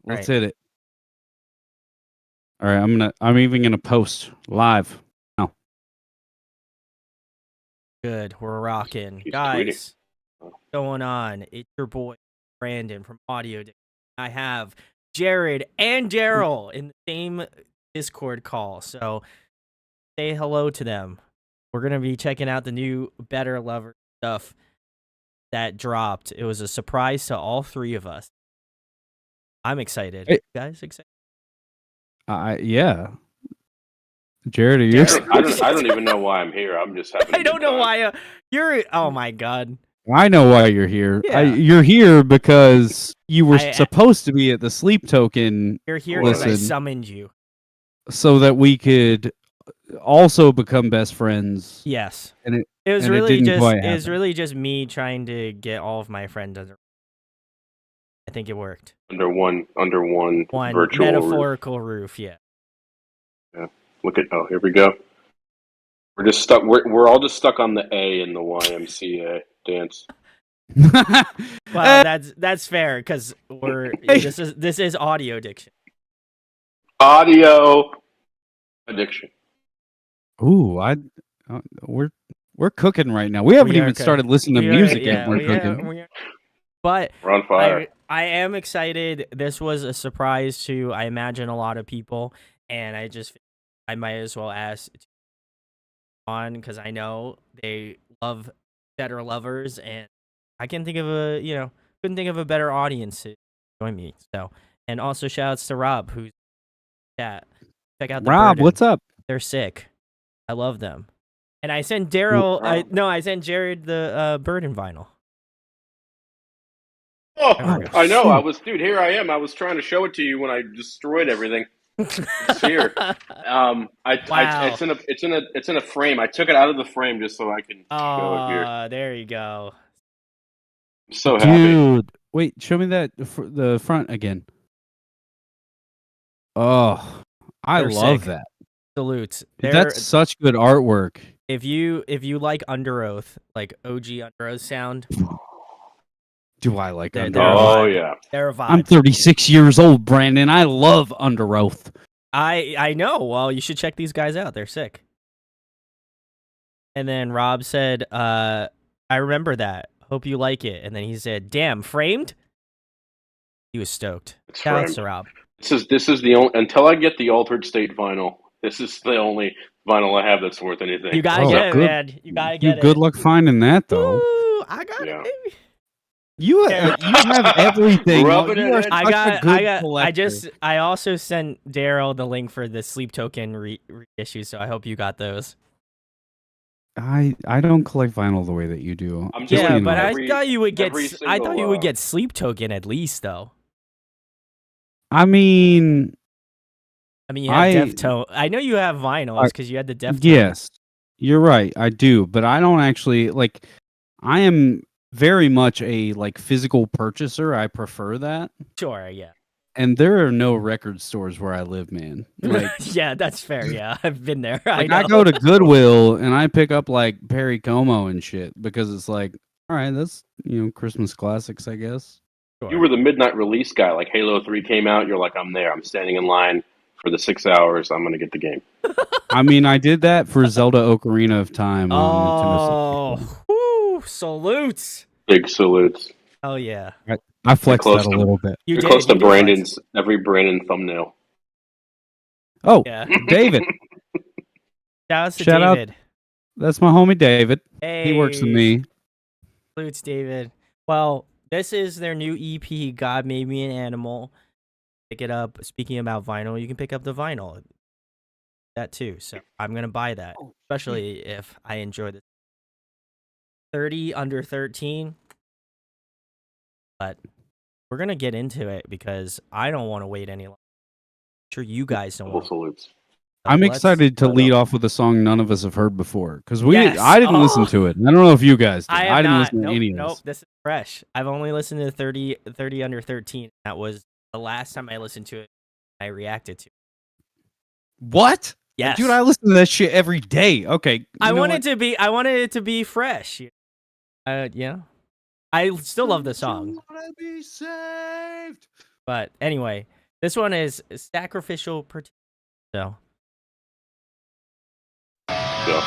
Let's Right. hit it. All right, I'm even gonna post live. now. Good. We're rocking. He's Guys, tweeting. what's going on? It's your boy, Brandon from Audio Addiction. I have Jared and Derril in the same Discord call. So say hello to them. We're going to be checking out the new Better Lover stuff that dropped. It was a surprise to all three of us. I'm excited. Hey. You guys excited? Yeah. Jared, are you? I don't even know why I'm here. I'm just having. I don't know why you're. Oh my god. I know why you're here. Yeah. You're here because you were supposed to be at the sleep token. You're here because I summoned you. So that we could also become best friends. Yes. And it was and really it just happen. It was really just me trying to get all of my friends under. I think it worked. Under one virtual metaphorical roof. Yeah. Yeah. Look at here we go. We're just stuck. We're all just stuck on the A in the YMCA dance. Well, that's fair because this is audio addiction. Audio addiction. Ooh, we're cooking right now. We haven't even started listening to music yet. We're cooking. But we're on fire. I am excited. This was a surprise to, I imagine, a lot of people, and I might as well ask on because I know they love Better Lovers, and I can think of couldn't think of a better audience to join me. So, and also shout outs to Rob, who's check out the Rob. Burden. What's up? They're sick. I love them. And I sent Derril. I sent Jared the Burden vinyl. Oh, I know. I was, dude. Here I am. I was trying to show it to you when I destroyed everything. It's here. Wow. It's in a frame. I took it out of the frame just so I can show it here. There you go. I'm so happy. Dude, wait. Show me the front again. Oh, I love that. Salutes. That's such good artwork. If you like Under Oath, like OG Under Oath sound. Do I like Under Oath? Oh yeah, they're a vibe. I'm 36 years old, Brandon. I love Under Oath. I know. Well, you should check these guys out. They're sick. And then Rob said, "I remember that. Hope you like it." And then he said, "Damn, framed." He was stoked. Shout out to Rob. This is the only, until I get the Altered State vinyl. This is the only vinyl I have that's worth anything. You gotta get it, man. You gotta get it. Good luck finding that, though. Ooh, I got it, baby. You have everything. I also sent Derril the link for the Sleep Token reissue, so I hope you got those. I don't collect vinyl the way that you do. But I thought you would get Sleep Token at least, though. I mean, you have Deftone. I know you have vinyls because you had the Deftone. Yes, you're right. I do, but I don't actually like. I am very much a physical purchaser. I prefer that. Sure, yeah. And there are no record stores where I live, man. Yeah, that's fair. Yeah, I've been there. I go to Goodwill and I pick up Perry Como and shit because it's all right, that's Christmas classics, I guess. You were the midnight release guy. Like Halo 3 came out, you're like, I'm there. I'm standing in line for the 6 hours. I'm gonna get the game. I mean, I did that for Zelda Ocarina of Time on Nintendo 64. Salutes. Big salutes. Oh yeah. I flexed that a little bit. You're close to Brandon's every Brandon thumbnail. Oh, yeah. David. Shout out. That's my homie David. Hey. He works with me. Salutes, David. Well, this is their new EP, God Made Me an Animal. Pick it up. Speaking about vinyl, you can pick up the vinyl. That too. So I'm going to buy that, especially if I enjoy this. 30 under 13. But we're going to get into it because I don't want to wait any longer. I'm sure you guys don't want to. I'm excited to lead off with a song none of us have heard before because I didn't listen to it. I don't know if you guys did. I didn't listen to any of this. Nope, this is fresh. I've only listened to 30 under 13. That was the last time I listened to it. I reacted to it. What? Yes. Dude, I listen to that shit every day. Okay. I wanted it to be fresh. Yeah. I still love the song. Wanna be saved But anyway, this one is Sacrificial. So. Go.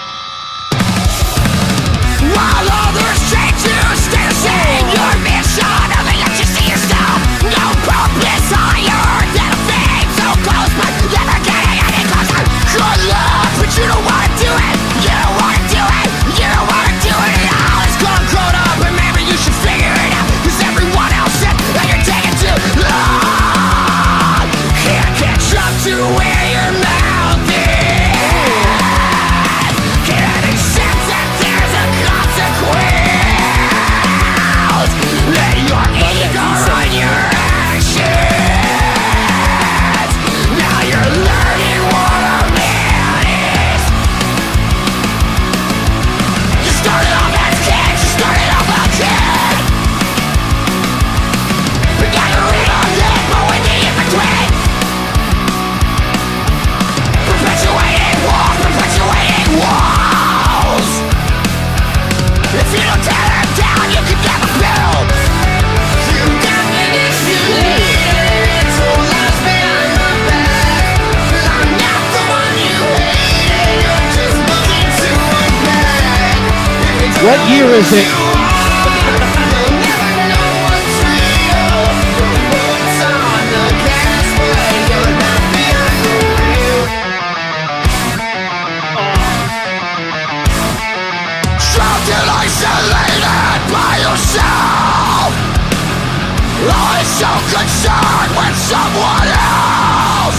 While others change, you stay the same. Your mission, only lets you see yourself. No purpose higher than a fame. So close, but never getting any closer. Good love, but you don't wanna do it. You don't wanna do it. You don't wanna do it at all. It's gone grown up, and maybe you should figure it out. Cause everyone else said that you're taking too long. Can't catch up to where your mouth is. Can't accept that there's a consequence. Let your ego run your actions. Now you're learning what a man is. You started off as kids, you started off a kid. But now you're in on it, but with the in-between. Perpetuating walls, perpetuating walls. If you don't tear them down, you can never build. You got manipulated, so lies behind my back. I'm not the one you hated, you're just looking to unpack. What year is it? You'll never know what's real. Your foot's on the gas, but you're not behind the wheel. Trapped and isolated by yourself. Always so concerned with someone else.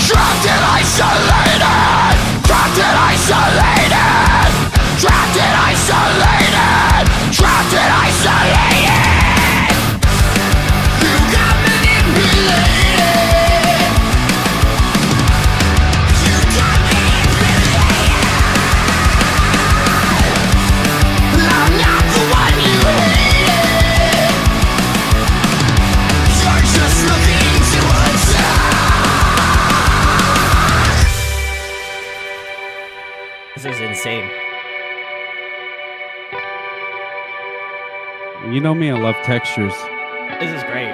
Trapped and isolated. Trapped and isolated. Trapped and isolated. Trapped and isolated. You got manipulated. You got manipulated. I'm not the one you hated. You're just looking to attack. This is insane. You know me, I love textures. This is great.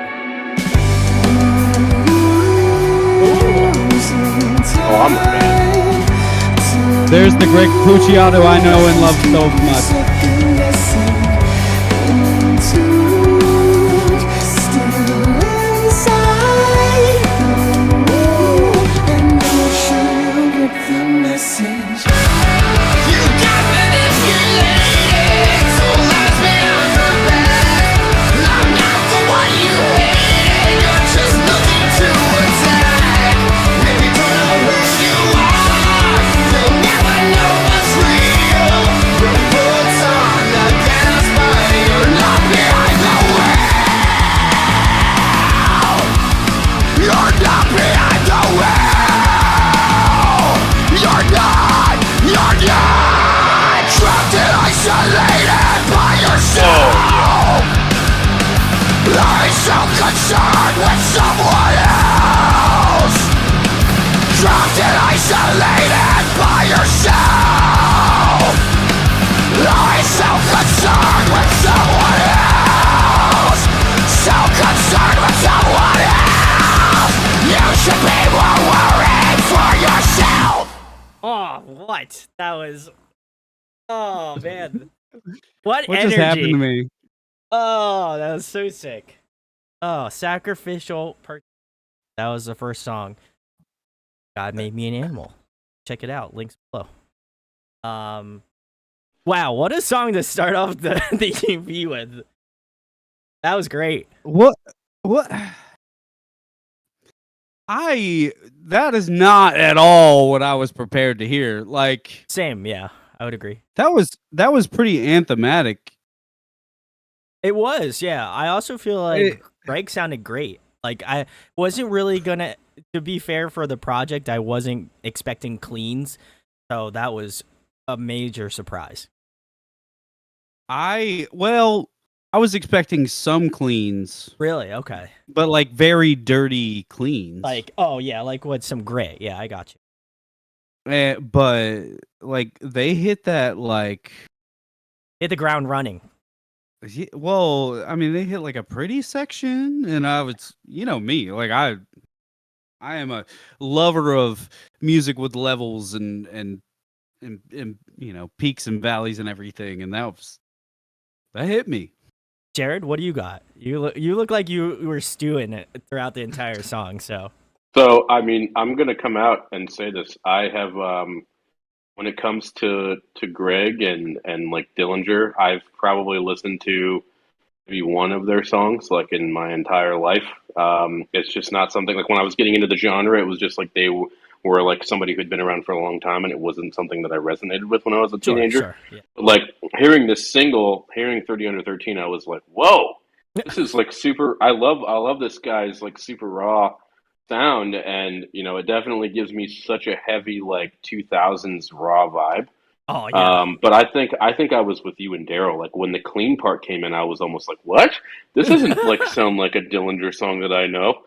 Oh, I'm a fan. There's the Greg Puciato I know and love so much. You got manipulated, so lies behind my back. I'm not the one you hated, you're just looking to attack. Maybe don't know who you are, you'll never know what's real. Your foot's on the gas, but you're not behind the wheel. You're not behind the wheel. You're not trapped and isolated by yourself. I'm so concerned with someone else. Trapped and isolated by yourself. I'm so concerned with someone else. So concerned with someone else. You should be more worried for yourself. Oh, what? That was. Oh man, what What energy? just happened to me? Oh, that was so sick. Oh, Sacrificial. That was the first song. God made me an animal. Check it out. Links below. Wow, what a song to start off the EP with. That was great. What? That is not at all what I was prepared to hear. Like, Same, yeah, I would agree. that was pretty anthematic. It was, yeah. I also feel like It- Greg sounded great. Like, I wasn't really gonna. To be fair for the project, I wasn't expecting cleans, so that was a major surprise. I was expecting some cleans, Really? Okay. but like very dirty cleans. Like, oh yeah, like with some grit. Yeah, I got you. But like they hit that like Hit the ground running. Well, I mean, they hit like a pretty section, and I was, me, like I am a lover of music with levels and peaks and valleys and everything, and that hit me. Jared, what do you got? You look like you were stewing it throughout the entire song. So So, I mean, I'm gonna come out and say this. I have, when it comes to Greg and like Dillinger, I've probably listened to maybe one of their songs like in my entire life. It's just not something like when I was getting into the genre, it was just like were like somebody who'd been around for a long time, and it wasn't something that I resonated with when I was a teenager. sure, yeah. But like hearing this single, hearing 30 Under 13, I was like, whoa, this is like super. I love this guy's like super raw sound, and it definitely gives me such a heavy like 2000s raw vibe. Oh yeah. But I think I was with you and Daryl. Like when the clean part came in, I was almost like, "What? This doesn't like sound like a Dillinger song that I know."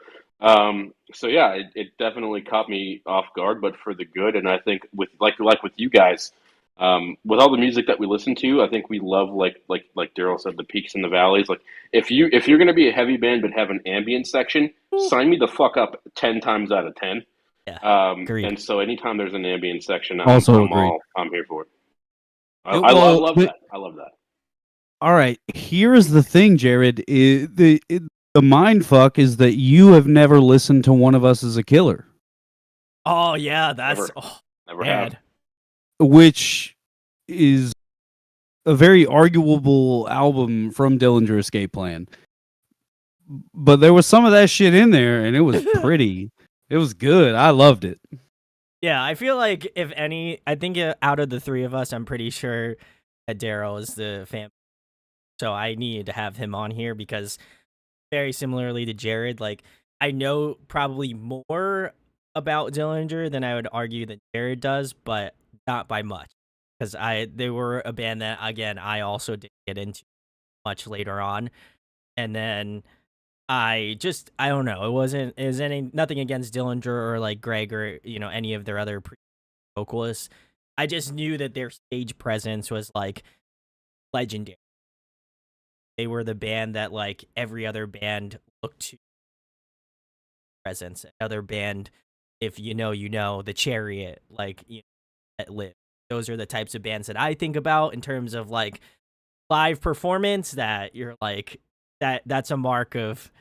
So yeah, it definitely caught me off guard, but for the good. And I think with like with you guys, with all the music that we listen to, I think we love like Daryl said, the peaks and the valleys. Like if you're gonna be a heavy band but have an ambient section, sign me the fuck up 10 times out of 10. Yeah. And Agreed. so anytime there's an ambient section, Also agreed. I'm here for it. Well, I love that. I love that. All right, here's the thing, Jared. The mind fuck is that you have never listened to One of Us as a Killer, Oh yeah, that's Never. oh, Never bad. have. which is a very arguable album from Dillinger Escape Plan. But there was some of that shit in there, and it was pretty. It was good. I loved it. Yeah, I feel like if any, I think out of the three of us, I'm pretty sure that Daryl is the fan. So I needed to have him on here because very similarly to Jared, like I know probably more about Dillinger than I would argue that Jared does, but not by much. Because they were a band that again I also did get into much later on. And then I don't know. It was nothing against Dillinger or like Greg or any of their other vocalists. I just knew that their stage presence was like legendary. They were the band that like every other band looked to presence. Another band, if you know, the Chariot, like that live. Those are the types of bands that I think about in terms of like live performance. That you're like that's a mark of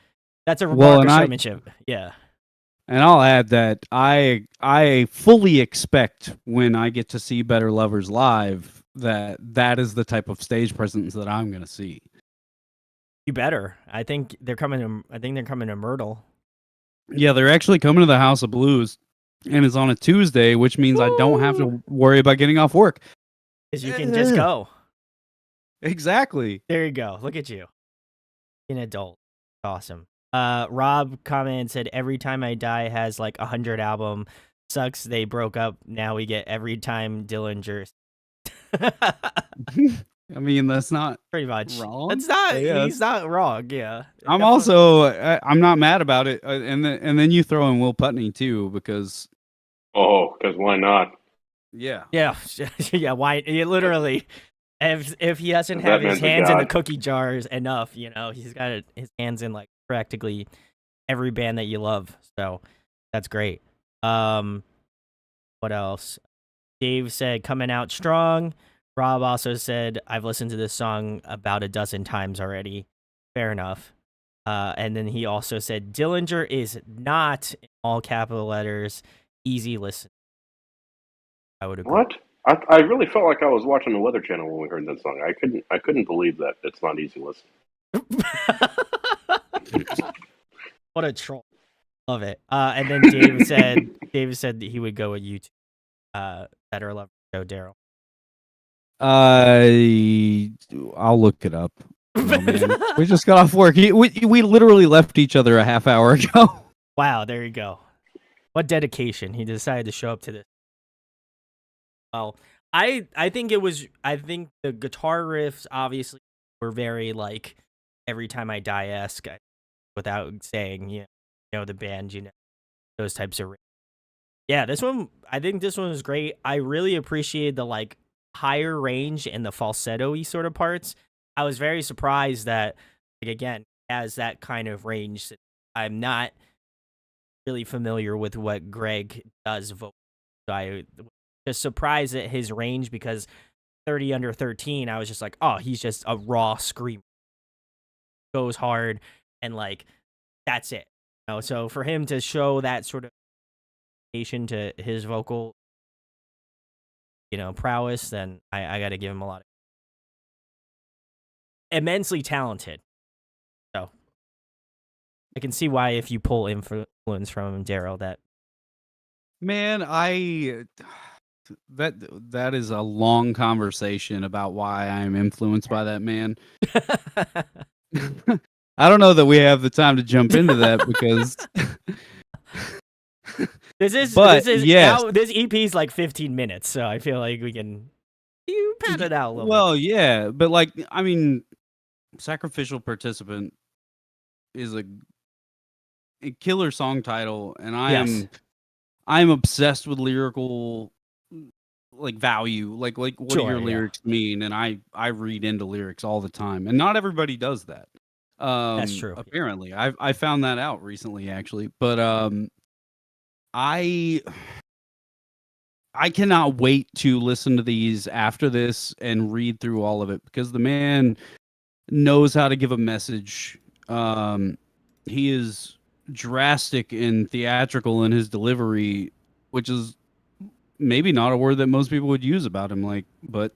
showmanship. Yeah. And I'll add that I fully expect when I get to see Better Lovers live that is the type of stage presence that I'm going to see. You better. I think they're coming to Myrtle. Yeah, they're actually coming to the House of Blues, and it's on a Tuesday, which means I don't have to worry about getting off work. Because you can just go. Exactly. There you go. Look at you. An adult. Awesome. Rob commented and said, every time I die has like 100 album. Sucks they broke up. Now we get every time Dillinger. I mean, that's not pretty much wrong. That's not. Yeah. He's not wrong. Yeah. I'm also. I'm not mad about it. And then you throw in Will Putney too because. Oh, because why not? Yeah. Yeah. Yeah. Why? Literally. If he doesn't That have his man's a hands in the god. cookie jars enough, he's got his hands in like practically every band that you love. So that's great. What else? Dave said coming out strong. Rob also said I've listened to this song about a dozen times already. Fair enough. And then he also said Dillinger is not in all capital letters. Easy listen. I would agree. What? I really felt like I was watching the Weather Channel when we heard that song. I couldn't believe that it's not easy listen. What a troll. Love it. And then David said that he would go with you two. Better Love Show, Daryl. I'll look it up. Oh, man. We just got off work. We literally left each other a half hour ago. Wow, there you go. What dedication. He decided to show up to this. Well, I think the guitar riffs obviously were very like Every Time I Die-esque, without saying, the band, those types of riffs. Yeah, I think this one was great. I really appreciated the like higher range and the falsetto-y sort of parts. I was very surprised that, like, again, has that kind of range. I'm not really familiar with what Greg does vocal. So I was just surprised at his range because 30 under 13, I was just like, oh, he's just a raw screamer. Goes hard and like that's it. You know, so for him to show that sort of to his vocal, prowess, then I got to give him a lot of immensely talented. So I can see why if you pull influence from Derril, that Man, that is a long conversation about why I'm influenced by that man. I don't know that we have the time to jump into that because this is yes. this EP is like 15 minutes, so I feel like we can pad it out a little Well, yeah, but like I mean, Sacrificial Participant is a killer song title, and I'm obsessed with lyrical like value, like what do your lyrics mean, and I read into lyrics all the time, and not everybody does that. That's true. Apparently, I found that out recently, actually, but I cannot wait to listen to these after this and read through all of it because the man knows how to give a message. He is drastic and theatrical in his delivery, which is maybe not a word that most people would use about him. Like, but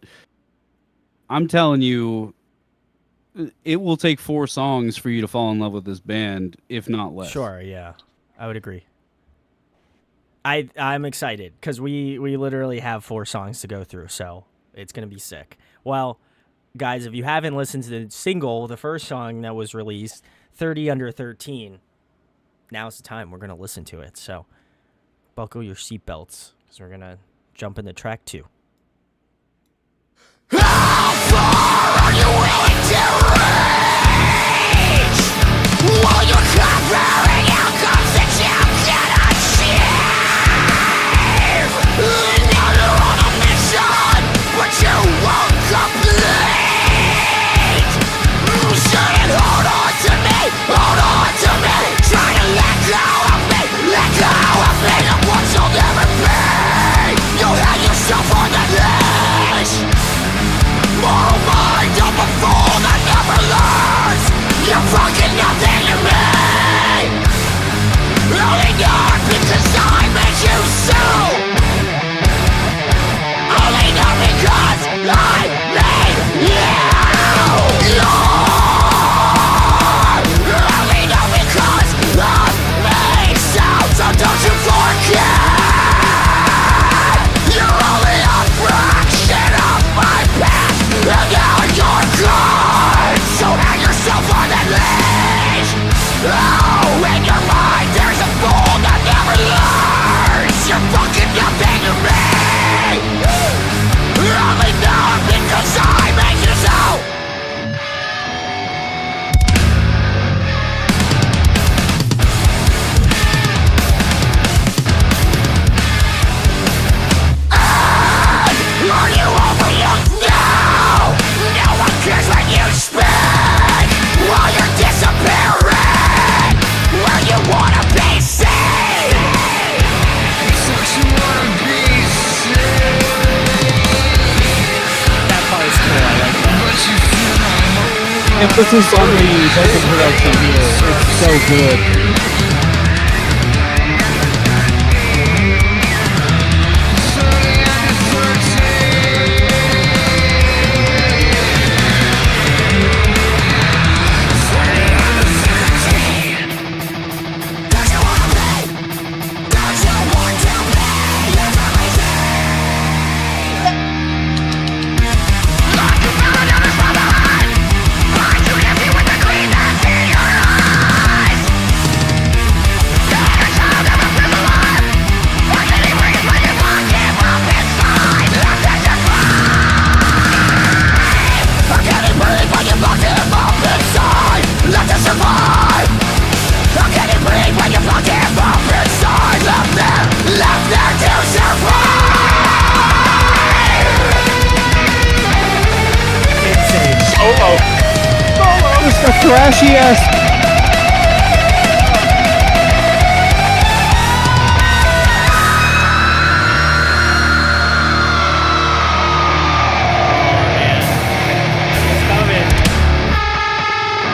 I'm telling you, it will take 4 songs for you to fall in love with this band, if not less. Sure, yeah, I would agree. I'm excited because we literally have 4 songs to go through, so it's gonna be sick. Well, guys, if you haven't listened to the single, the first song that was released, 30 under 13, now's the time. We're gonna listen to it. So buckle your seatbelts because we're gonna jump into track 2. How far are you willing to reach? While you're covering outcomes that you cannot achieve. Now you're on a mission, but you won't complete. Saying hold on to me, trying to let go of me, of what you'll never be. You'll hang yourself on the leash. Moral mind of a fool that never learns. You're fucking nothing to me. Only not because I made you so. Only not because I made you. Only not because of me. So don't you forget. You're only a fraction of my past. And now you're gone. So hang yourself on that leash. Oh, in your mind there's a fool that never learns. You're fucking nothing to me. Only now because I made you so. Are you overlooked now? No one cares when you speak. While you're disappearing, where you wanna be seen. Don't you wanna be seen? That part is cool. I like that. But you feel my Emphasis on the vocal production here. It's so good. thrashy ass.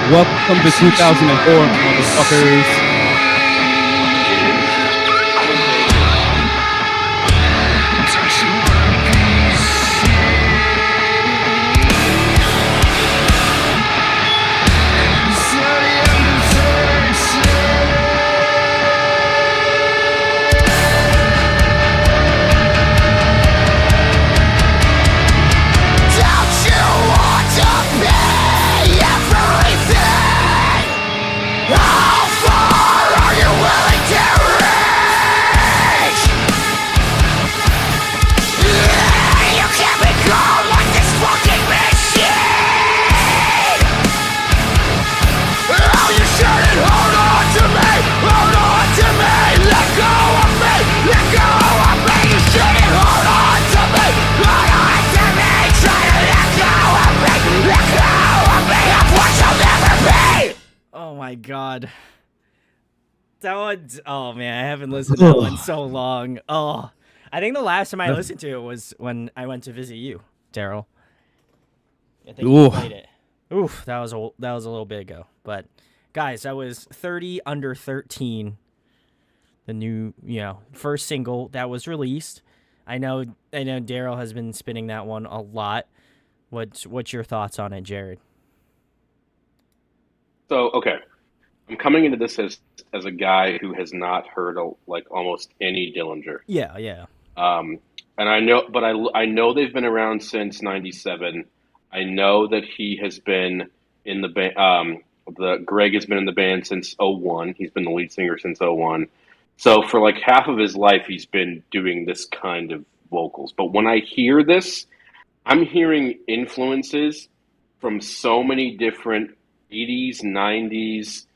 Welcome to 2004, motherfuckers. My God, that one, oh man, I haven't listened to that one so long. Oh, I think the last time I listened to it was when I went to visit you, Derril. I think you played it. Oof, that was a little bit ago. But guys, that was 30 Under 13, the new, first single that was released. I know Derril has been spinning that one a lot. What's your thoughts on it, Jared? So, okay, I'm coming into this as a guy who has not heard almost any Dillinger. Yeah. And I know they've been around since '97. I know that he has been in the band. Greg has been in the band since '01. He's been the lead singer since '01. So for like half of his life, he's been doing this kind of vocals. But when I hear this, I'm hearing influences from so many different 80s, 90s,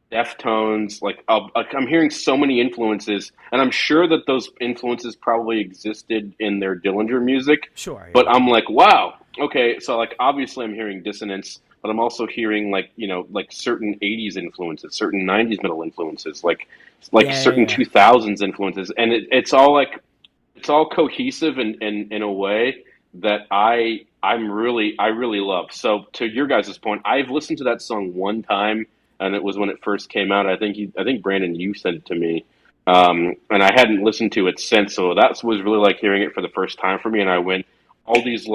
Deftones. I'm hearing so many influences, and I'm sure that those influences probably existed in their Dillinger music. Sure. Yeah. But I'm like, wow, okay. So obviously I'm hearing dissonance, but I'm also hearing certain 80s influences, certain 90s metal influences, certain 2000s influences, and it's all cohesive in a way that I really love. So to your guys' point, I've listened to that song one time, and it was when it first came out. I think Brandon, you sent it to me, and I hadn't listened to it since. So that was really like hearing it for the first time for me, and I went all these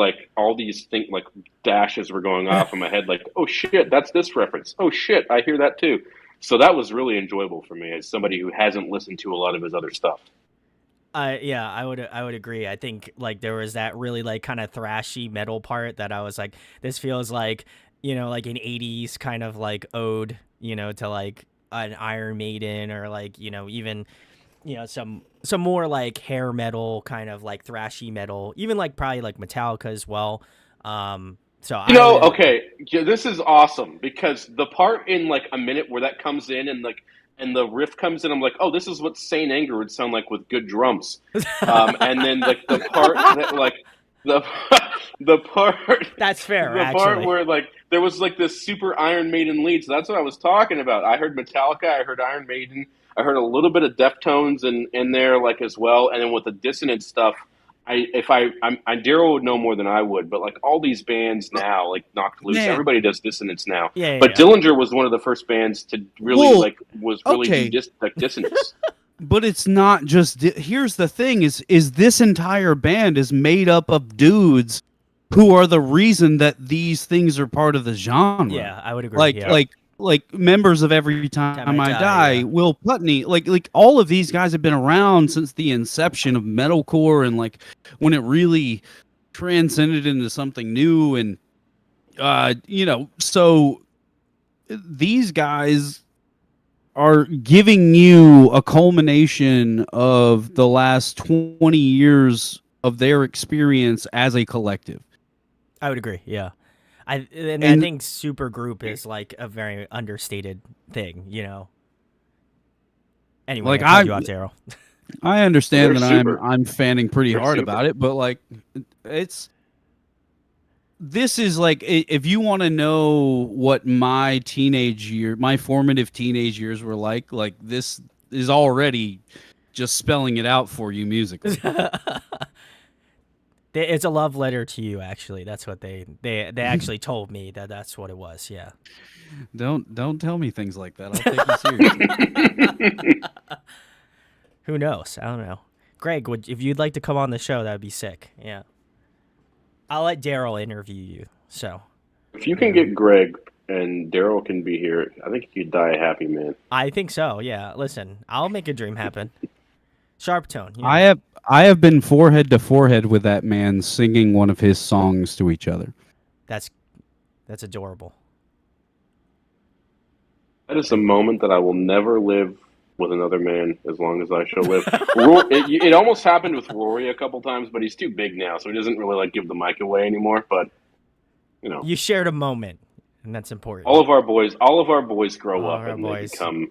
dashes were going off in my head, like, oh shit, that's this reference. Oh shit, I hear that too. So that was really enjoyable for me as somebody who hasn't listened to a lot of his other stuff. Yeah, I would agree. I think there was that really kind of thrashy metal part that I was like, this feels like, like an 80s kind of ode, to an Iron Maiden or even, some more hair metal kind of thrashy metal, even probably Metallica as well. So okay, this is awesome because the part in a minute where that comes in and the riff comes in, I'm like, oh, this is what Saint Anger would sound like with good drums. And then the part that the part that's fair. The part where there was this super Iron Maiden lead. So that's what I was talking about. I heard Metallica, I heard Iron Maiden, I heard a little bit of Deftones in there as well, and then with the dissonant stuff. Derril would know more than I would, but all these bands now, Knocked Loose, everybody does dissonance now. Yeah, but Dillinger was one of the first bands to really do dissonance. But it's not just. Here's the thing: is this entire band is made up of dudes who are the reason that these things are part of the genre. Yeah, I would agree. Like members of Every Time I Die, Will Putney, all of these guys have been around since the inception of metalcore and when it really transcended into something new, and so these guys are giving you a culmination of the last 20 years of their experience as a collective. I would agree. Yeah. I think supergroup is a very understated thing, Anyway, I cut you off, Derril. I understand that I'm fanning pretty hard about it, but it's this is like if you want to know what my formative teenage years were like this is already just spelling it out for you musically. It's a love letter to you, actually. That's what they actually told me that's what it was. Yeah. Don't tell me things like that. I'll take you seriously. Who knows? I don't know. Greg, if you'd like to come on the show, that'd be sick. Yeah. I'll let Derril interview you. So. If you can get Greg and Derril can be here, I think you could die a happy man. I think so. Yeah. Listen, I'll make a dream happen. Sharp tone. You know? I have been forehead to forehead with that man singing one of his songs to each other. That's adorable. That is a moment that I will never live with another man as long as I shall live. It almost happened with Rory a couple times, but he's too big now, so he doesn't really like give the mic away anymore. But you shared a moment, and that's important. All of our boys grow up and they become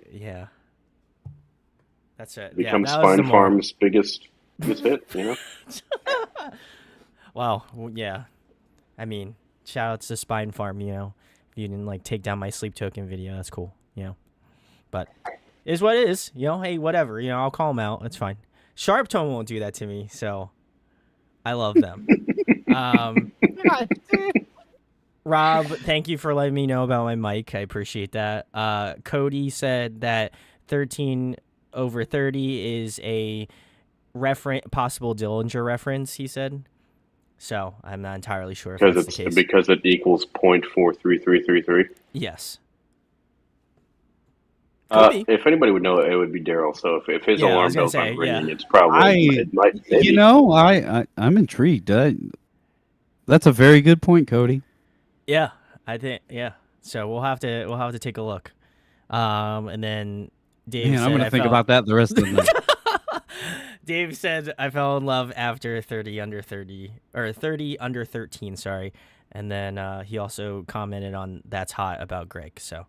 That's it. Become Spine Farm's biggest hit, Well, yeah. I mean, shout outs to Spine Farm, If you didn't take down my sleep token video, that's cool, But it is what it is, hey, whatever, I'll call them out. It's fine. Sharp Tone won't do that to me, so I love them. Rob, thank you for letting me know about my mic. I appreciate that. Cody said that 13 over 30 is a possible Dillinger reference, he said. So I'm not entirely sure if that's the case. Because it equals 0.43333? Yes. If anybody would know it would be Derril. So if his alarm bells aren't ringing, it's probably maybe. I'm intrigued. That's a very good point, Cody. Yeah, I think So we'll have to take a look. And then Dave said, I'm gonna think about that the rest of the night. Dave said, I fell in love after 30 under 13, sorry. And then he also commented on That's Hot about Greg. So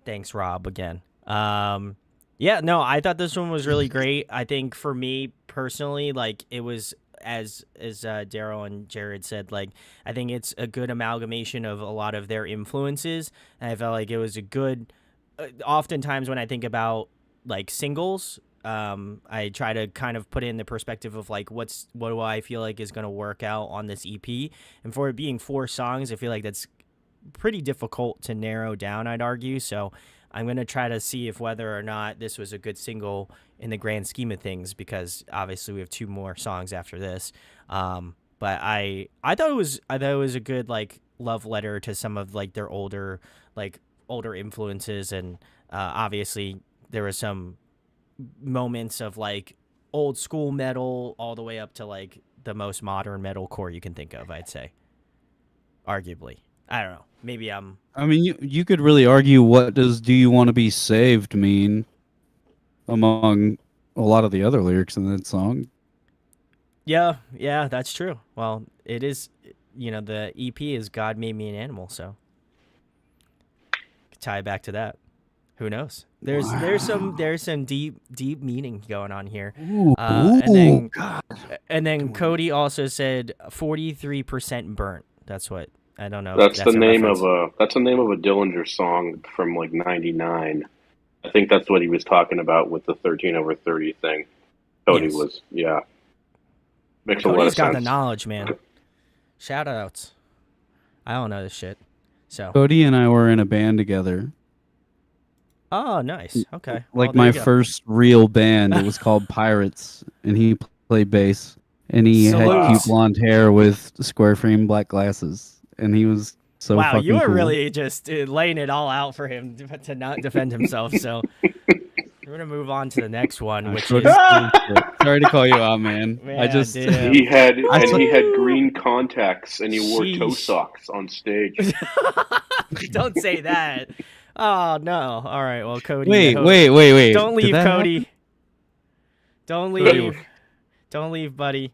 thanks, Rob, again. I thought this one was really great. I think for me personally, it was, as Derril and Jared said, I think it's a good amalgamation of a lot of their influences. And I felt like it was a good, oftentimes when I think about singles, I try to kind of put it in the perspective of what do I feel like is going to work out on this EP. And for it being 4 songs, I feel like that's pretty difficult to narrow down, I'd argue. So I'm going to try to see if whether or not this was a good single in the grand scheme of things, because obviously we have 2 more songs after this. But I thought it was a good love letter to some of their older influences, and obviously there was some moments of old school metal all the way up to the most modern metalcore you can think of, I'd say. Arguably. I don't know. Maybe I mean, you could really argue, what does "Do You Want to Be Saved" mean among a lot of the other lyrics in that song? Yeah, that's true. Well, it is, the EP is God Made Me an Animal, so could tie it back to that. Who knows? There's some deep meaning going on here. And then Cody also said 43% burnt. That's what, I don't know. That's the name of a Dillinger song from '99. I think that's what he was talking about with the 13 over 30 thing. Cody was, makes a lot of sense. Cody's got the knowledge, man. Shout outs. I don't know this shit. So Cody and I were in a band together. Oh, nice. Okay. My first real band. It was called Pirates, and he played bass, and he had cute blonde hair with square frame black glasses, and he was so fucking you were cool. really just laying it all out for him to not defend himself. So we're gonna move on to the next one, which is. Sorry to call you out, man. He had green contacts and he wore toe socks on stage. Don't say that. Oh no! All right, well, Cody. Wait! Don't leave, Cody. Don't leave. Don't leave, buddy.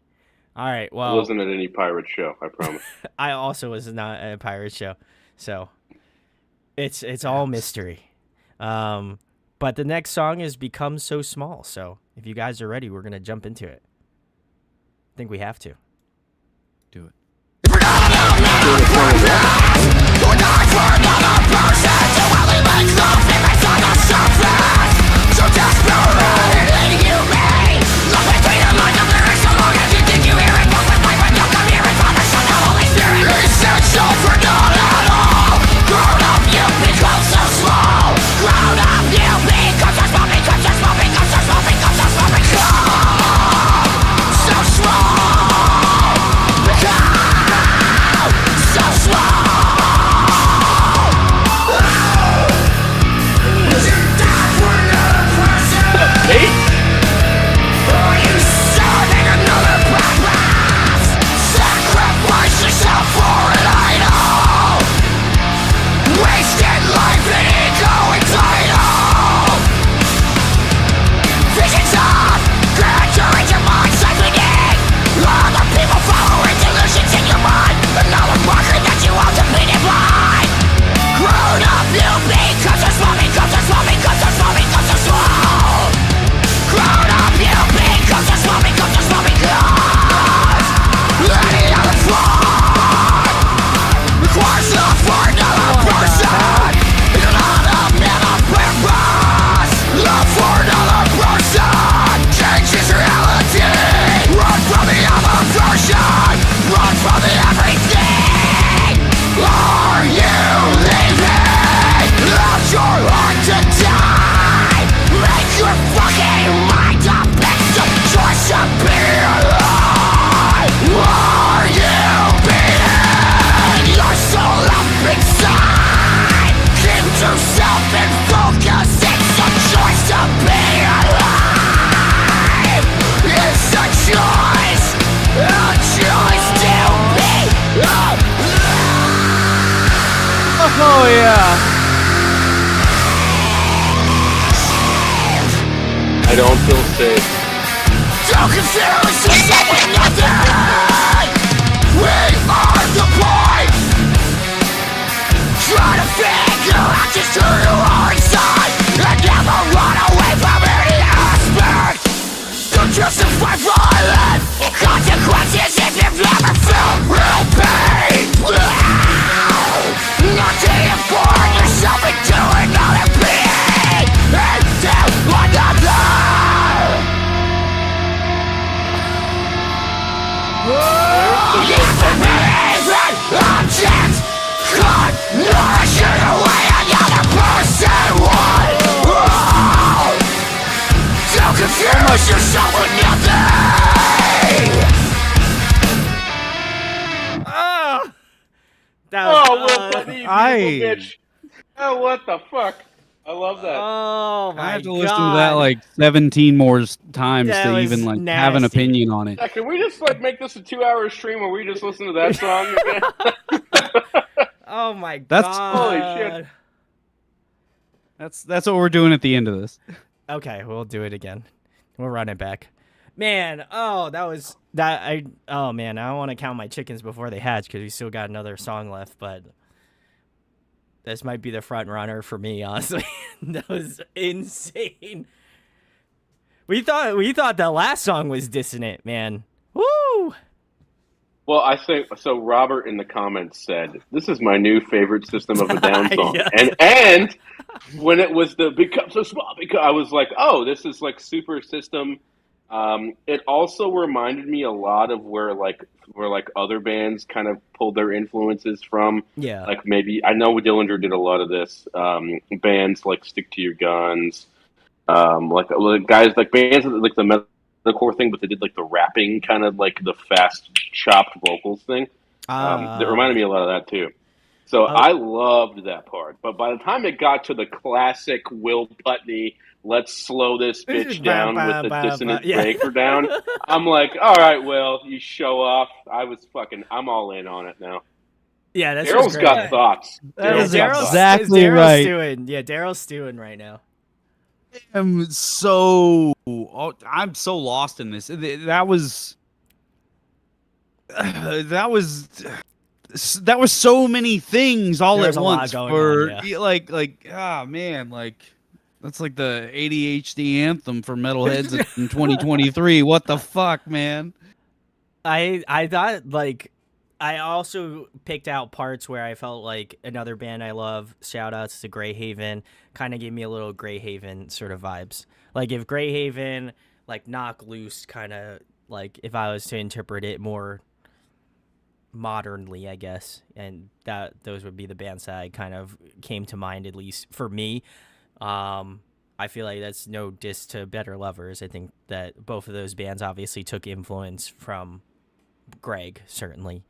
All right. Well, I wasn't at any pirate show. I promise. I also was not at a pirate show, so it's all mystery. But the next song is "Become So Small." So if you guys are ready, we're gonna jump into it. I think we have to. Do it. make love limits on the surface. So desperate, inhumane. Love between the lines of lyrics so long as you think you hear it. But with my when you come here and Father, Son, the Holy Spirit. Essential for not at all. Grown up, you become so small. Grown up, you become so small. Become so small, become so small, become so small, become so small. Become so small. Oh yeah. I don't feel safe. Don't confuse yourself with nothing. We are the point. Try to figure out just who you are inside and never run away from any aspect. Don't justify violent consequences if you've never felt real pain. Not to inform yourself into another being into another. Object could nourish you the way another person would. Don't confuse yourself with nothing. That was, Oh, well, buddy, you beautiful bitch. Oh, what the fuck? I love that. Oh my god! I have to listen to that like 17 more times That to was even like have an nasty. opinion on it. Yeah, can we just like make this a 2-hour stream where we just listen to that song again? Oh my That's- god! Holy shit. That's what we're doing at the end of this. Okay, we'll do it again. We'll run it back. Man, oh, that was that. Oh man, I don't want to count my chickens before they hatch because we still got another song left. But this might be the front runner for me, honestly. That was insane. We thought the last song was dissonant, man. Woo! Well, I think so. Robert in the comments said, "This is my new favorite System of a Down song," Yes. and when it was the "Become So Small," because I was like, "Oh, this is like super System." It also reminded me a lot of where other bands kind of pulled their influences from. Yeah. Like maybe I know Dillinger did a lot of this. Bands like Stick to Your Guns, like guys like bands like the metalcore thing, but they did like the rapping kind of like the fast chopped vocals thing. That reminded me a lot of that too. So I loved that part. But by the time it got to the classic Will Putney, let's slow this bitch down with the dissonant breakdown, I'm like, all right, Will, you show off. I'm all in on it now. Yeah, that's Daryl's got thoughts. That is Daryl's exactly Daryl's right. Stewing. Yeah, Daryl's stewing right now. I'm so lost in this. That was so many things all There's at a lot once going for on, yeah. like man, like that's like the ADHD anthem for metalheads in 2023. What the fuck, man? I thought like I also picked out parts where I felt like another band I love, shout outs to Greyhaven, kind of gave me a little Greyhaven sort of vibes. Like if Greyhaven, like Knock Loose, kind of like if I was to interpret it more modernly, I guess, and those would be the bands that I kind of came to mind, at least for me. I feel like that's no diss to Better Lovers. I think that both of those bands obviously took influence from Greg, certainly,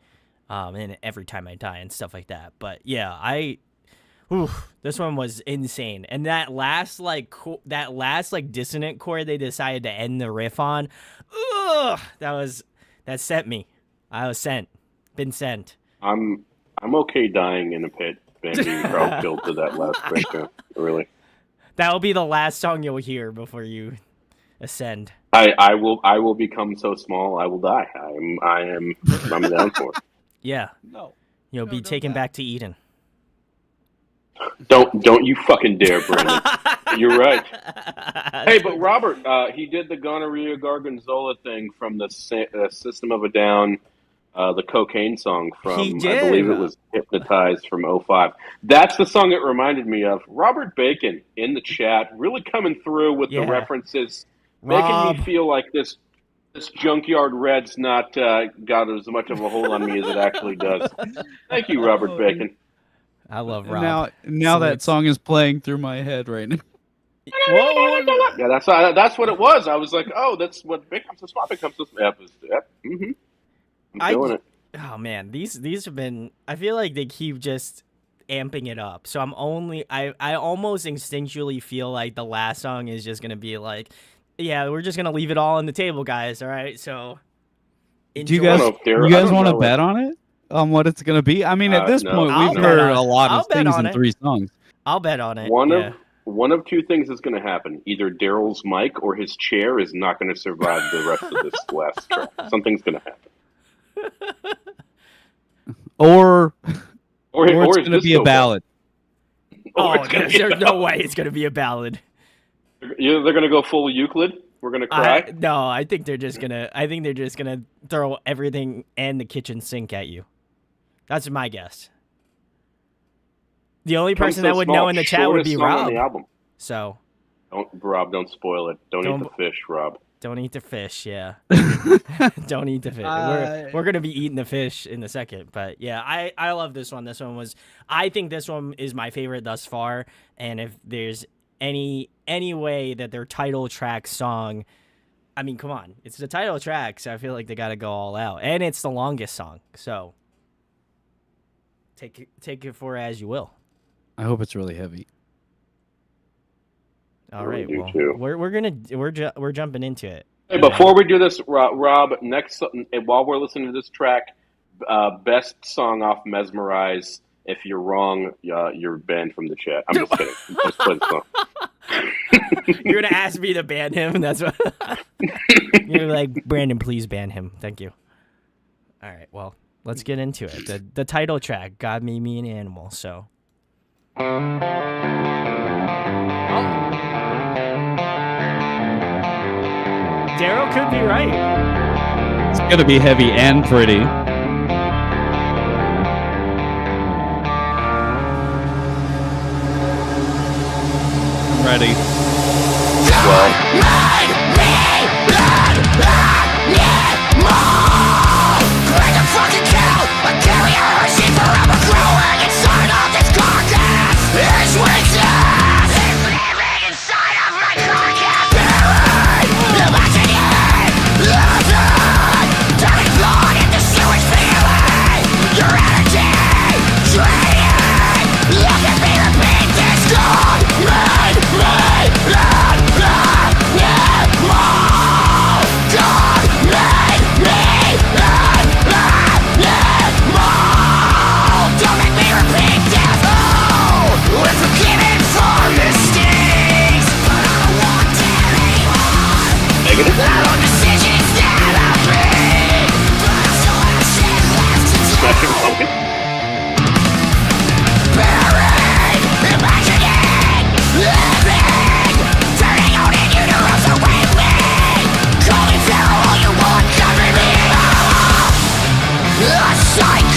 and Every Time I Die and stuff like that. But yeah, this one was insane. And that last dissonant chord they decided to end the riff on, that sent me. I was sent. Been sent. I'm okay dying in a pit, being crowd killed to that last breakdown. Really. That will be the last song you'll hear before you ascend. I will become so small I will die. I'm down for it. Yeah. No. You'll be taken back to Eden. Don't you fucking dare, Brandon. You're right. Hey, but Robert, he did the gonorrhea Gargonzola thing from the System of a Down, the cocaine song from, He did. I believe it was Hypnotized from 2005. That's the song it reminded me of. Robert Bacon in the chat, really coming through with the references, Rob. making me feel like this Junkyard Red's not got as much of a hold on me as it actually does. Thank you, Robert Bacon. I love Rob. Now that song is playing through my head right now. Yeah, that's what it was. I was like, oh, that's what becomes a swap becomes a swap. Yep. Mm-hmm. I'm doing it. Oh man, these have been. I feel like they keep just amping it up. So I almost instinctually feel like the last song is just gonna be like, yeah, we're just gonna leave it all on the table, guys. All right, so. Do you guys want to bet on it? On what it's gonna be? I mean, at this point, we've heard a lot of things in 3 songs. I'll bet on it. One of two things is going to happen. Either Daryl's mic or his chair is not going to survive the rest of this last track. Something's going to happen. Or it's going to be a ballad. There's no way it's going to be a ballad. They're going to go full Euclid. We're going to cry. No, I think they're just gonna throw everything and the kitchen sink at you. That's my guess. The only person that would know in the chat would be Rob. On the album. So, Rob, don't spoil it. Don't eat the fish, Rob. Don't eat the fish. Yeah, don't eat the fish. We're gonna be eating the fish in a second, but yeah, I love this one. I think this one is my favorite thus far. And if there's any way that their title track song, I mean, come on, it's the title track, so I feel like they got to go all out, and it's the longest song, so take it for as you will. I hope it's really heavy. All right, well, we're jumping into it. Hey, before we do this, Rob, next while we're listening to this track, best song off Mesmerize. If you're wrong, you're banned from the chat. I'm just kidding. Just play the song. You're gonna ask me to ban him? That's what. You're like, Brandon, please ban him. Thank you. All right, well, let's get into it. The title track, "God Made Me an Animal." So. Daryl could be right. It's gonna be heavy and pretty. Ready. Like a fucking cow, a carrier Hershey forever growing inside of this carcass. It's weakness, it's living inside of my carcass. Buried, imagining, turning blood into sewage feeling. Your energy, draining. Look at me repeat this. God made me don't make me repeat this. We're forgiven for mistakes, but I don't want it anymore. Our own decisions that I made, but I still have shit left to do. Buried, imagining, living, turning on in utero so wailing. Call me Pharaoh all you want, cover me up. A sight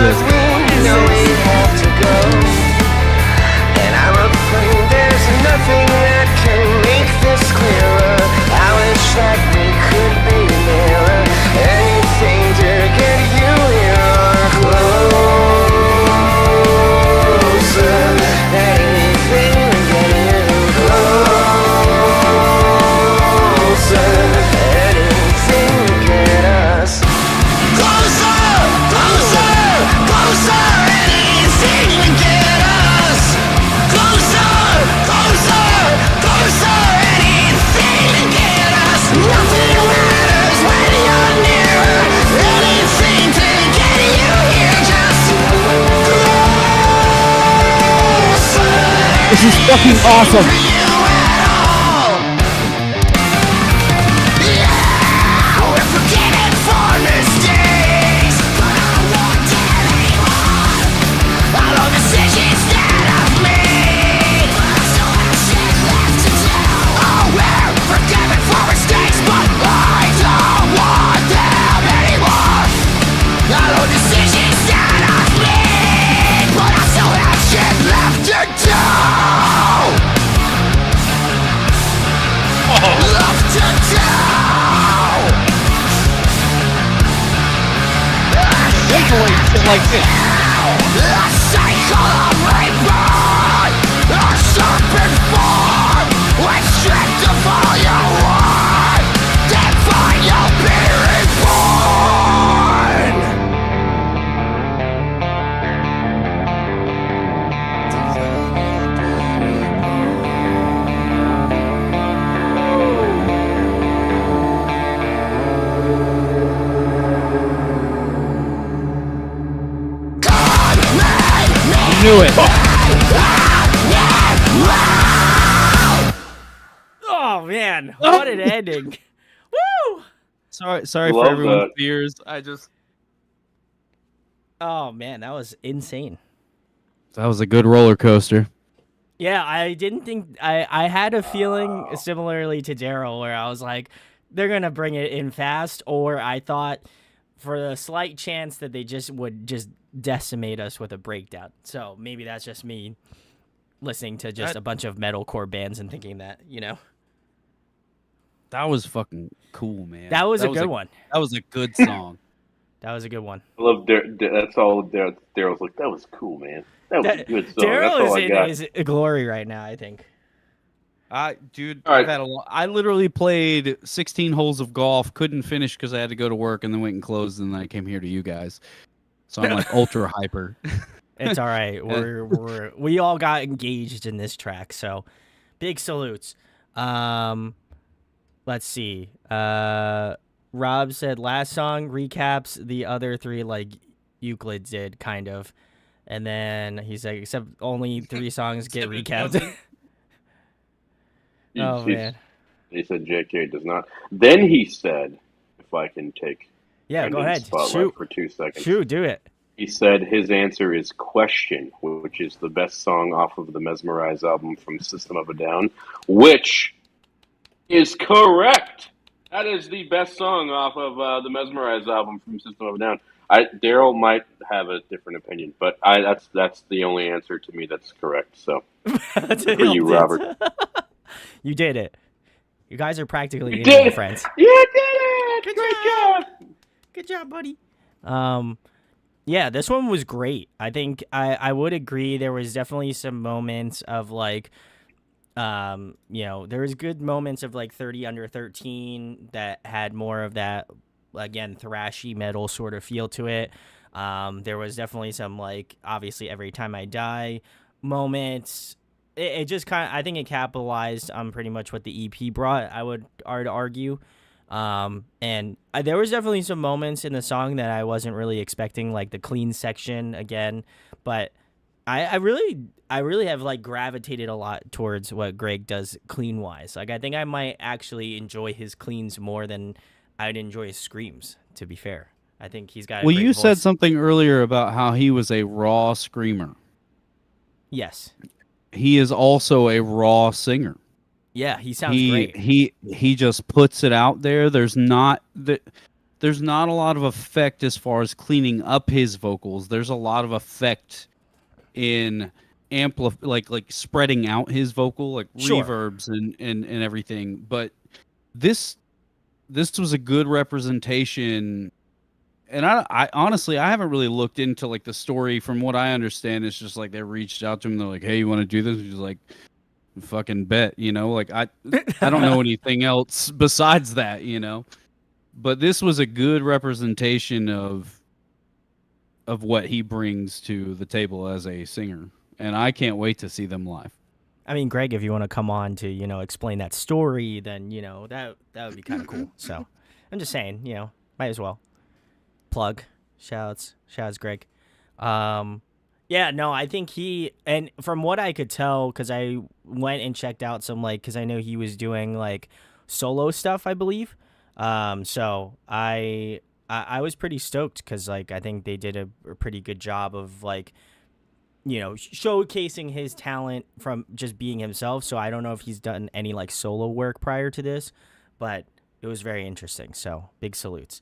this. We know we have to go, and I'm afraid there's nothing that can make this clearer. I wish that we could be nearer. Anything to get you here or closer. Anything to get you closer. Anything to get us closer, closer, closer. Anything to get us closer, closer, closer. Anything to get us. Nothing matters when you're nearer. Anything to get you here, just closer. This is fucking awesome. For you at all. Yeah, we're forgiven for mistakes, but I won't tell anyone all the decisions that I've made. But I still have shit left to do. Oh, we're forgiven for mistakes, but I don't want them anymore. All the decisions that I've made, but I still have shit left to do. Left to do. Like this. A cycle of rebirth, a serpent form, when stripped of all your worth, then find you'll be reborn. God made me. Knew it. Oh man, what an ending! Woo! Sorry Love for everyone's that. fears. I just Oh man, that was insane. that was a good roller coaster. Yeah, I didn't think I had a feeling similarly to Daryl where I was like, they're gonna bring it in fast, or I thought for the slight chance that they would just decimate us with a breakdown. So maybe that's just me listening to just a bunch of metalcore bands and thinking that, you know. That was fucking cool, man. That was a good one. That was a good song. That was a good one. I love that's all. Daryl's like, that was cool, man. That was a good song. That's Daryl all I is got. in his glory right now, I think. Dude, All right. I literally played 16 holes of golf, couldn't finish because I had to go to work, and then went and closed, and then I came here to you guys. So I'm like ultra hyper. It's all right. We all got engaged in this track, so big salutes. Let's see. Rob said last song recaps the other three like Euclid did, kind of. And then he said, except only 3 songs get recapped. Oh, man. He said JK does not. Then he said, if I can take Yeah, go Brendan's ahead. spotlight Shoot. for 2 seconds. Shoot, do it. He said his answer is Question, which is the best song off of the Mesmerize album from System of a Down, which is correct. That is the best song off of the Mesmerize album from System of a Down. Daryl might have a different opinion, but that's the only answer to me that's correct. So for you, Robert. You did it. You guys are practically You did Indian it. friends. You did it! Good Great job. job! Good job, buddy. Yeah, this one was great. I think I would agree. There was definitely some moments of like, there was good moments of like 30 Under 13 that had more of that, again, thrashy metal sort of feel to it. There was definitely some like, obviously, Every Time I Die moments. It just kind of, I think it capitalized on pretty much what the EP brought, I would argue. And there was definitely some moments in the song that I wasn't really expecting, like the clean section again, but I really have like gravitated a lot towards what Greg does clean wise. Like I think I might actually enjoy his cleans more than I'd enjoy his screams, to be fair. I think he's got a Well, great you said voice. something earlier about how he was a raw screamer. Yes. He is also a raw singer. Yeah, he sounds great. He just puts it out there. There's there's not a lot of effect as far as cleaning up his vocals. There's a lot of effect in like spreading out his vocal, like Sure. reverbs and everything. But this was a good representation. And I honestly, I haven't really looked into like the story. From what I understand, it's just like they reached out to him. They're like, "Hey, you want to do this?" He's like, "Fucking bet," you know. Like I don't know anything else besides that, you know. But this was a good representation of what he brings to the table as a singer, and I can't wait to see them live. I mean, Greg, if you want to come on to, explain that story, then, that would be kind of cool. So I'm just saying, might as well. Plug. Shouts, Greg. Yeah, no, I think and from what I could tell, because I went and checked out some, because I know he was doing, solo stuff, I believe. So I was pretty stoked because, I think they did a pretty good job of, showcasing his talent from just being himself. So I don't know if he's done any, solo work prior to this, but it was very interesting. So big salutes.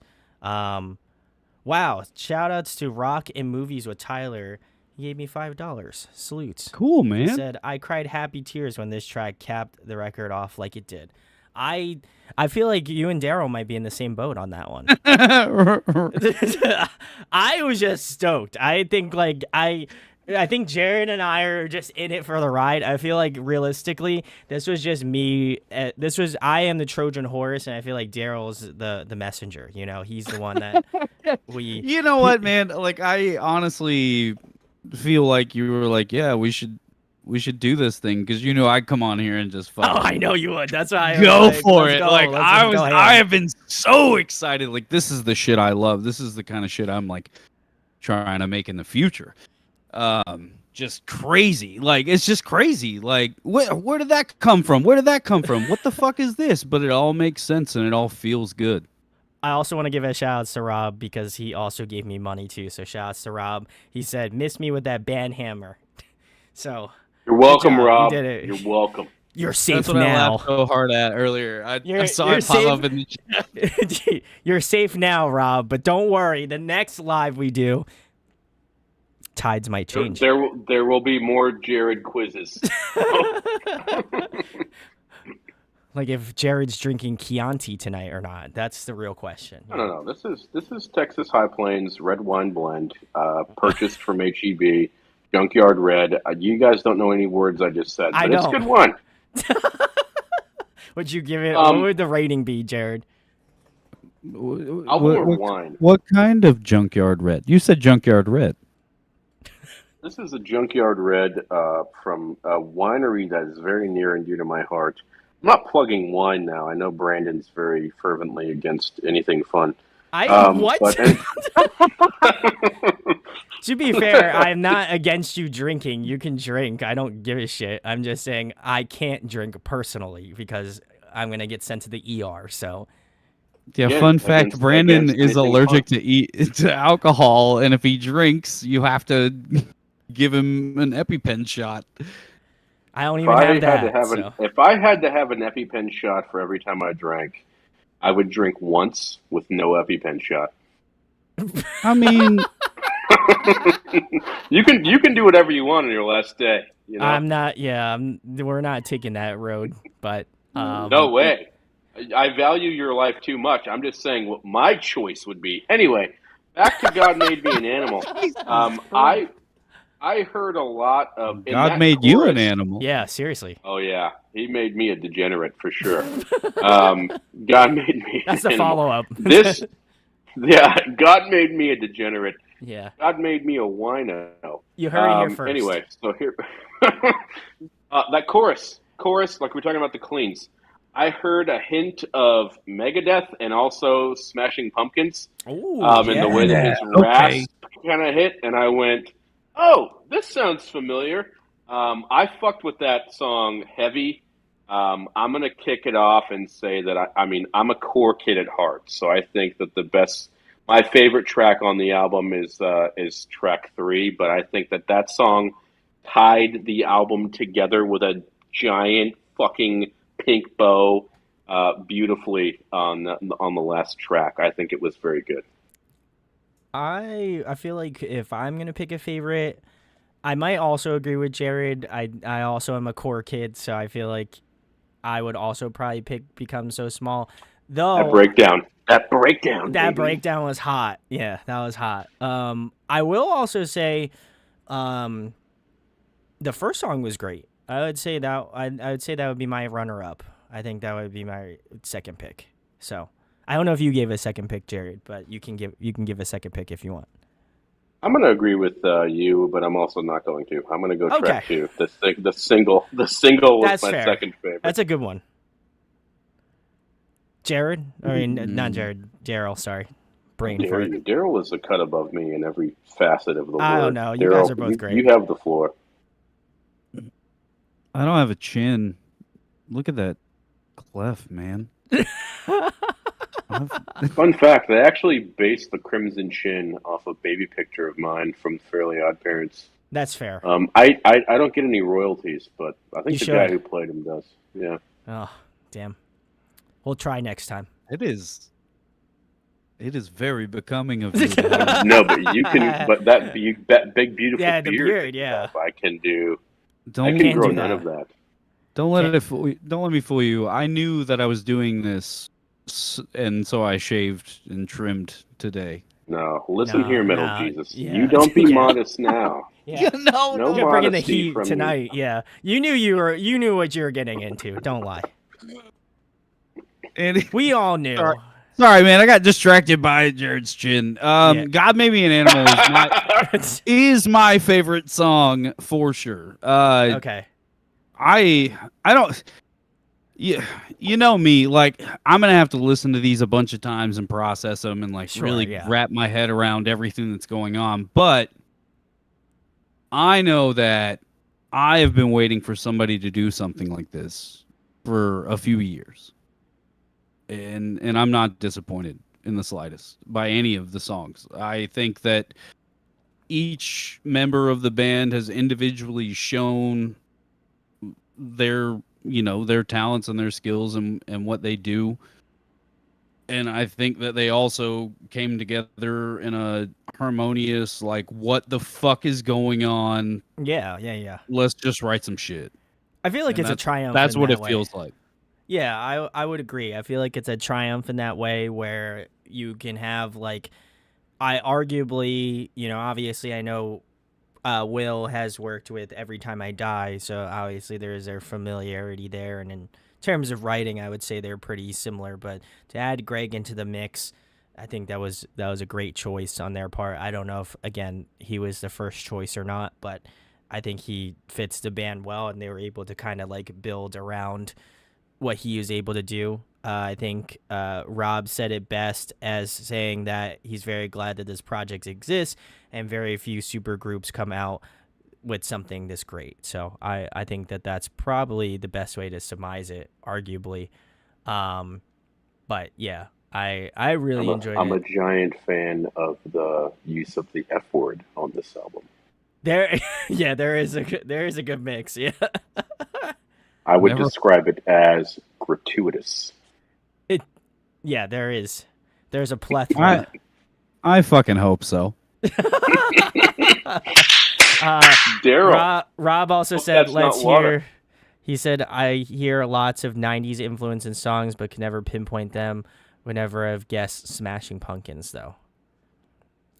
Wow. Shout outs to Rock and Movies with Tyler. He gave me $5. Salutes. Cool, He man. said, I cried happy tears when this track capped the record off like it did. I feel like you and Derril might be in the same boat on that one. I was just stoked. I think I think Jared and I are just in it for the ride. I feel like realistically, this was just me. I am the Trojan horse, and I feel like Daryl's the messenger. He's the one that we. You know what, man? Like I honestly feel like you were like, yeah, we should do this thing because I'd come on here and just Oh, fuck. I know you would. That's why I Go was like, for let's it. go. Like Let's I just go ham. have been so excited. Like this is the shit I love. This is the kind of shit I'm like trying to make in the future. Just crazy. Like it's just crazy. Like where did that come from? What the fuck is this? But it all makes sense and it all feels good. I also want to give a shout out to Rob because he also gave me money too. So shout outs to Rob. He said, "Miss me with that band hammer." So You're welcome, good job. Rob. You did it. You're welcome. You're safe That's what I now. laughed so hard at earlier. I saw you're it pop safe. up in the chat. You're safe now, Rob. But don't worry. The next live we do, tides might change. There will be more Jared quizzes. Like if Jared's drinking Chianti tonight or not. That's the real question. No. This is Texas High Plains red wine blend, purchased from HEB, Junkyard Red. You guys don't know any words I just said, but it's don't. good wine. Would you give it? What would the rating be, Jared? Album or wine? What kind of Junkyard Red? You said Junkyard Red. This is a Junkyard Red from a winery that is very near and dear to my heart. I'm not plugging wine now. I know Brandon's very fervently against anything fun. What? But To be fair, I'm not against you drinking. You can drink. I don't give a shit. I'm just saying I can't drink personally because I'm going to get sent to the ER. So, yeah, fun fact, Brandon is allergic to alcohol, and if he drinks, you have to give him an EpiPen shot. I don't even have that. If I had to have an EpiPen shot for every time I drank, I would drink once with no EpiPen shot. I mean, you can do whatever you want on your last day. I'm not. Yeah, we're not taking that road. But no way. I value your life too much. I'm just saying what my choice would be. Anyway, back to God Made Me an Animal. I heard a lot of God made you an animal. Yeah, seriously. Oh yeah, he made me a degenerate for sure. God made me. That's the follow-up. God made me a degenerate. Yeah. God made me a wino. You heard it here first. Anyway, so here, that chorus, like we're talking about the Cleans. I heard a hint of Megadeth and also Smashing Pumpkins. Ooh, in the way that his rasp kind of hit, and I went, "Oh, this sounds familiar." I fucked with that song heavy. I'm gonna kick it off and say that I'm a core kid at heart, so I think that my favorite track on the album is track 3, but I think that song tied the album together with a giant fucking pink bow. beautifully on the last track. I think it was very good. I feel like if I'm gonna pick a favorite, I might also agree with Jared. I also am a core kid, so I feel like I would also probably pick Become So Small. Though That breakdown, that baby. breakdown was hot. Yeah, that was hot. I will also say, the first song was great. I would say that would be my runner up. I think that would be my second pick. So I don't know if you gave a second pick, Jared, but you can give a second pick if you want. I'm going to agree with you, but I'm also not going to. I'm going to go track Okay. 2. The single was That's my fair. second favorite. That's a good one. Jared? I mean, not Jared. Derril, sorry. Brain fart. Derril is a cut above me in every facet of the word. I don't know. You Derril, guys are both great. You have the floor. I don't have a chin. Look at that clef, man. Fun fact, they actually based the Crimson Chin off a baby picture of mine from Fairly Odd Parents. That's fair. I don't get any royalties, but I think You the guy should. who played him does. Yeah. Oh, damn. We'll try next time. It is very becoming of you. to have- No, but you can. But that big beautiful Yeah, the beard beard, that you yeah. have, I can do. I Don't can Can't grow do none that. of that. don't let don't let me fool you. I knew that I was doing this, and so I shaved and trimmed today. No, listen No, here, Metal no, Jesus. yeah. You don't be Yeah. modest now. Yeah. No You're bringing the modesty heat from you. tonight. Yeah. You knew what you were getting into. Don't lie. And We all knew. sorry, man, I got distracted by Jared's chin. Yeah. God Made Me an Animal is my favorite song for sure. Okay. I don't. Yeah, you know me. Like, I'm gonna have to listen to these a bunch of times and process them and like Sure, really yeah. wrap my head around everything that's going on. But I know that I have been waiting for somebody to do something like this for a few years, and I'm not disappointed in the slightest by any of the songs. I think that each member of the band has individually shown their talents and their skills and what they do, and I think that they also came together in a harmonious, like, what the fuck is going on, Yeah. let's just write some shit. I feel like And it's a triumph. that's in what that it way. feels like. Yeah, I would agree. I feel like it's a triumph in that way where you can have like, I arguably, obviously I know Will has worked with Every Time I Die, so obviously there is their familiarity there, and in terms of writing, I would say they're pretty similar. But to add Greg into the mix, I think that was a great choice on their part. I don't know if again he was the first choice or not, but I think he fits the band well, and they were able to kind of like build around what he was able to do. I think Rob said it best as saying that he's very glad that this project exists and very few super groups come out with something this great. So I think that that's probably the best way to surmise it, arguably. But yeah, I really enjoyed I'm it. a giant fan of the use of the F word on this album. There is a good mix. Yeah. I would Never- describe it as gratuitous. There's a plethora. I fucking hope so. Derril, Rob also Hope said, that's not let's water." hear. He said, I hear lots of 90s influence in songs, but can never pinpoint them whenever I've guessed Smashing Pumpkins, though.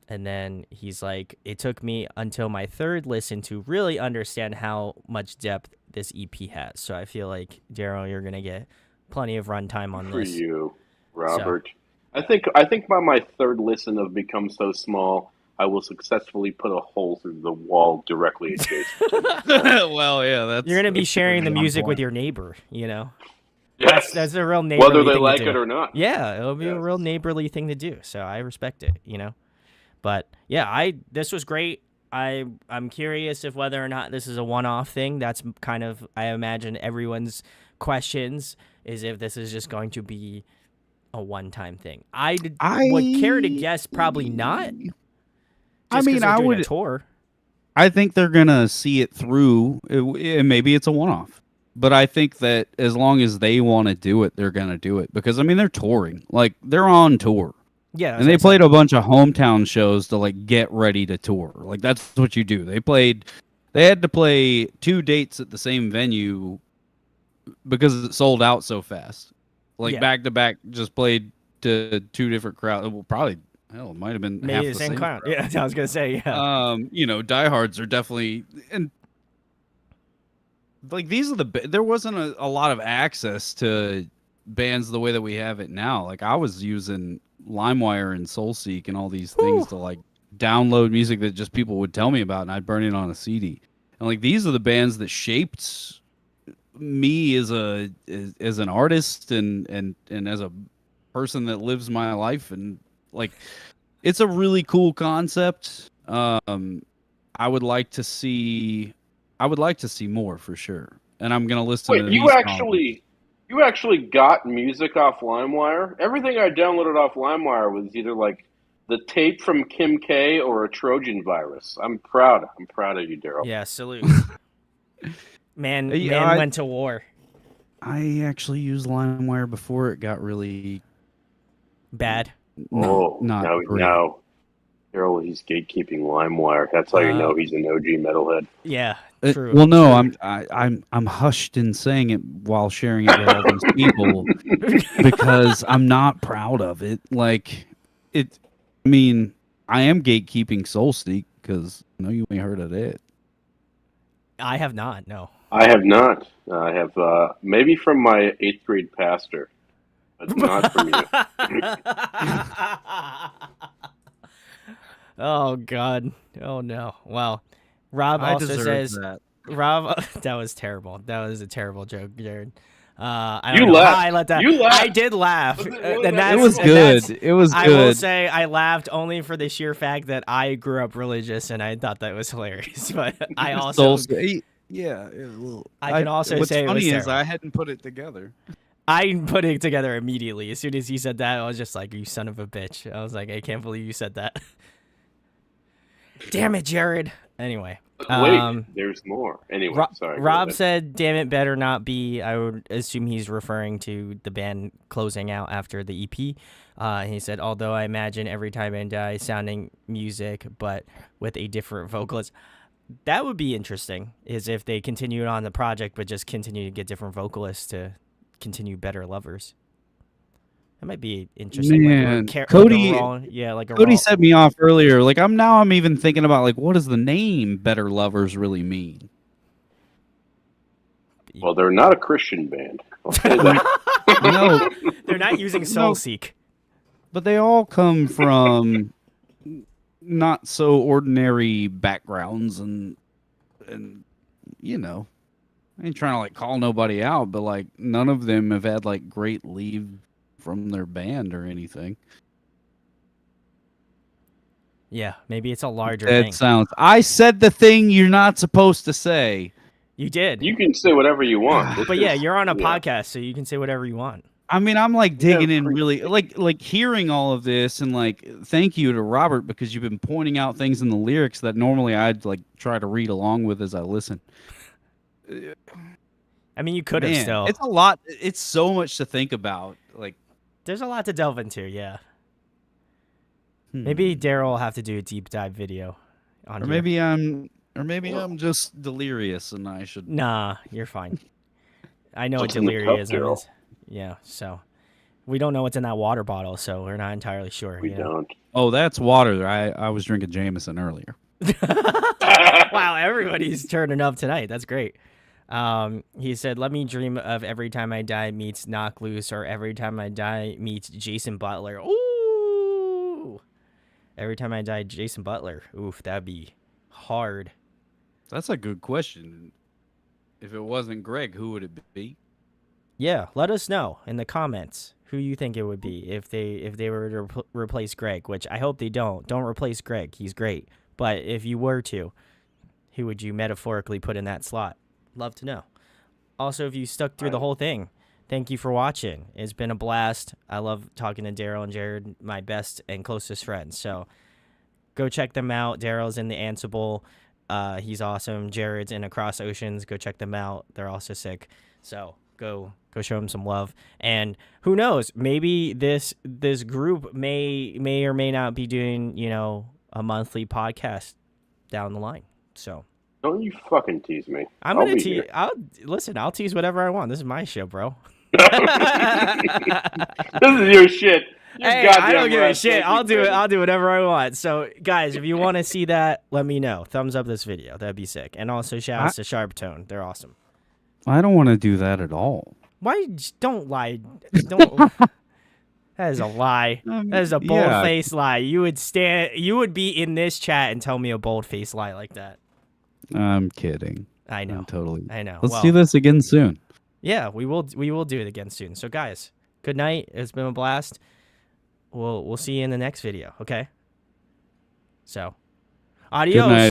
And then he's like, it took me until my third listen to really understand how much depth this EP has. So I feel like, Derril, you're going to get plenty of runtime on for this. you, Robert. I think by my third listen of Become So Small, I will successfully put a hole through the wall directly adjacent. Well, yeah, that's You're going to be sharing the on music with point. your neighbor, you know? Yes. That's a real neighborly Whether they thing like to do. it or not. Yeah, it'll be a Yes. real neighborly thing to do. So I respect it, you know. But yeah, this was great. I'm curious if whether or not this is a one-off thing. That's kind of, I imagine, everyone's questions is if this is just going to be a one-time thing. I would care to guess probably not. I mean, I would. a tour. I think they're gonna see it through, and maybe it's a one-off. but I think that as long as they want to do it, they're gonna do it because I mean they're touring, like they're on tour, Yeah, and they played a bunch of hometown shows to like get ready to tour. Like that's what you do. They had to play 2 dates at the same venue because it sold out so fast. Like Yeah. back to back, just played to 2 different crowds. Well, probably hell, it might have been half maybe the same crowd. Yeah, I was gonna say yeah. You know, diehards are definitely and like these are there wasn't a lot of access to bands the way that we have it now. Like I was using LimeWire and SoulSeek and all these things to like download music that just people would tell me about, and I'd burn it on a CD. And like these are the bands that shaped me as an artist and as a person that lives my life, and like it's a really cool concept. I would like to see more for sure, and I'm gonna listen to Wait, these you actually got music off LimeWire? Everything I downloaded off LimeWire was either like the tape from Kim K or a Trojan virus. I'm proud of you, Derril. Yeah, salute. Man Yeah, went to war. I actually used LimeWire before it got really Bad. not great. now, Derril, he's gatekeeping LimeWire. That's how you know he's an OG metalhead. Yeah, true. Well, no, true. I'm hushed in saying it while sharing it with all these people because I'm not proud of it. Like it. I mean, I am gatekeeping SoulSeek because I know you ain't heard of it. I have not. No. I have not. I have maybe from my 8th grade pastor, but not from you. Oh God. Oh no. Well, Rob I also deserve says that. Rob, that was terrible. That was a terrible joke, Jared. I You don't know laughed. how I let that. You laughed. I did laugh. Was it really And that It that's- was and good. that's- It was I will good. say I laughed only for the sheer fact that I grew up religious and I thought that was hilarious. But I also, Yeah. I can also what's say it was funny is terrible. I hadn't put it together. I put it together immediately. As soon as he said that, I was just like, "You son of a bitch!" I was like, "I can't believe you said that." Damn it, Jared. Anyway. Wait, there's more. Anyway, sorry. go Rob ahead. said, "Damn it, better not be." I would assume he's referring to the band closing out after the EP. He said, "Although I imagine Every Time I Die sounding music, but with a different vocalist." That would be interesting. Is if they continued on the project, but just continue to get different vocalists to continue Better Lovers. That might be interesting. Man, like Cody- like a Cody raw- set me off earlier. Like I'm even thinking about like what does the name Better Lovers really mean? Well, they're not a Christian band. I'll say that. No, They're not using SoulSeek. but they all come from not so ordinary backgrounds and you know, I ain't trying to like call nobody out, but like none of them have had like great leave from their band or anything. Yeah, maybe it's a larger That thing. sounds. I said the thing you're not supposed to say. You did. You can say whatever you want. This But yeah, is- you're on a yeah. podcast, so you can say whatever you want. I mean, I'm like digging in free- really, like hearing all of this, and like thank you to Robert because you've been pointing out things in the lyrics that normally I'd like try to read along with as I listen. I mean, you could have Man, still. it's a lot. It's so much to think about. Like There's a lot to delve into, yeah. Maybe Daryl will have to do a deep dive video on or here. maybe I'm just delirious, and I should. Nah, you're fine. I know what What's in the cup, delirium Daryl? is. Yeah, so we don't know what's in that water bottle, so we're not entirely sure. We you know? don't. Oh, that's water. I was drinking Jameson earlier. Wow, everybody's turning up tonight. That's great. He said, "Let me dream of Every Time I Die meets Knock Loose, or Every Time I Die meets Jason Butler." Ooh, Every Time I Die, Jason Butler. Oof, that'd be hard. That's a good question. If it wasn't Greg, who would it be? Yeah, let us know in the comments who you think it would be if they were to replace Greg. Which I hope they don't. Don't replace Greg. He's great. But if you were to, who would you metaphorically put in that slot? Love to know. Also, if you stuck through the whole thing, thank you for watching. It's been a blast. I love talking to Daryl and Jared, my best and closest friends. So go check them out. Daryl's in the Ansible. He's awesome. Jared's in Across Oceans. Go check them out. They're also sick. So go show him some love. And who knows? Maybe this group may or may not be doing, you know, a monthly podcast down the ine. So Don't you fucking tease me. I'm I'll gonna be tease. here. I'll tease whatever I want. This is my show, bro. This is your shit. You're Hey, I goddamn don't give a right. shit. Thank you, I'll do it. Brandon. I'll do whatever I want. So, guys, if you want to see that, let me know. Thumbs up this video. That'd be sick. And also, shout outs to Sharp Tone. They're awesome. I don't want to do that at all. Why? Don't lie. Don't. That is a lie. That is a bold-faced lie. You would be in this chat and tell me a bold-faced lie like that. I'm kidding. I know. I know. Well, Let's do this again soon. Yeah, we will do it again soon. So, guys, good night. It's been a blast. We'll see you in the next video, okay? So, adios. Good night.